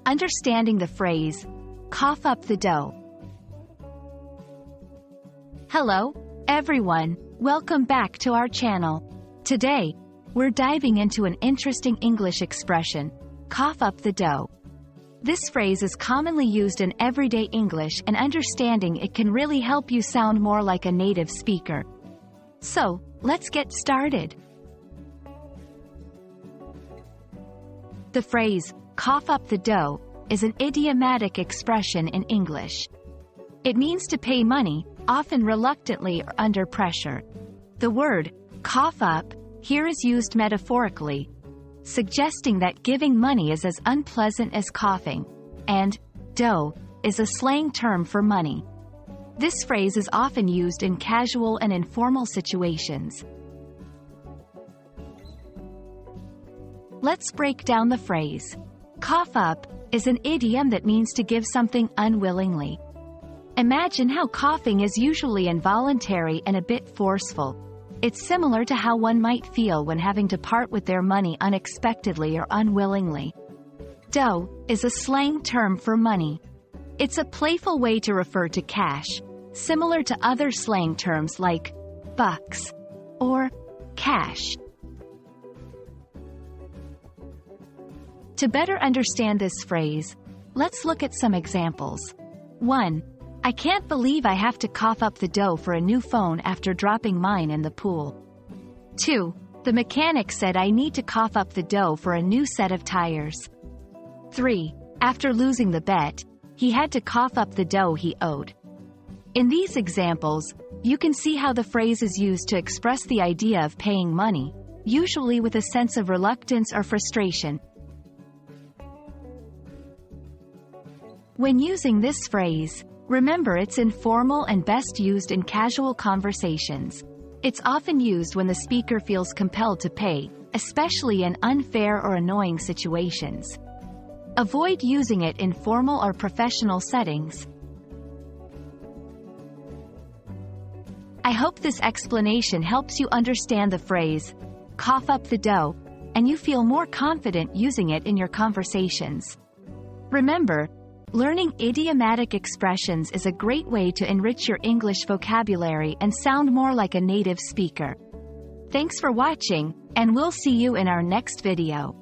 Understanding the phrase, cough up the dough. Hello, everyone, welcome back to our channel. Today, we're diving into an interesting English expression, cough up the dough. This phrase is commonly used in everyday English, and understanding it can really help you sound more like a native speaker. So, let's get started. The phrase, cough up the dough, is an idiomatic expression in English. It means to pay money, often reluctantly or under pressure. The word, cough up, here is used metaphorically, suggesting that giving money is as unpleasant as coughing, and dough is a slang term for money. This phrase is often used in casual and informal situations. Let's break down the phrase. Cough up is an idiom that means to give something unwillingly. Imagine how coughing is usually involuntary and a bit forceful. It's similar to how one might feel when having to part with their money unexpectedly or unwillingly. Dough is a slang term for money. It's a playful way to refer to cash, similar to other slang terms like bucks or cash. To better understand this phrase, let's look at some examples. 1. I can't believe I have to cough up the dough for a new phone after dropping mine in the pool. 2. The mechanic said I need to cough up the dough for a new set of tires. 3. After losing the bet, he had to cough up the dough he owed. In these examples, you can see how the phrase is used to express the idea of paying money, usually with a sense of reluctance or frustration. When using this phrase, remember it's informal and best used in casual conversations. It's often used when the speaker feels compelled to pay, especially in unfair or annoying situations. Avoid using it in formal or professional settings. I hope this explanation helps you understand the phrase, cough up the dough, and you feel more confident using it in your conversations. Remember, learning idiomatic expressions is a great way to enrich your English vocabulary and sound more like a native speaker. Thanks for watching, and we'll see you in our next video.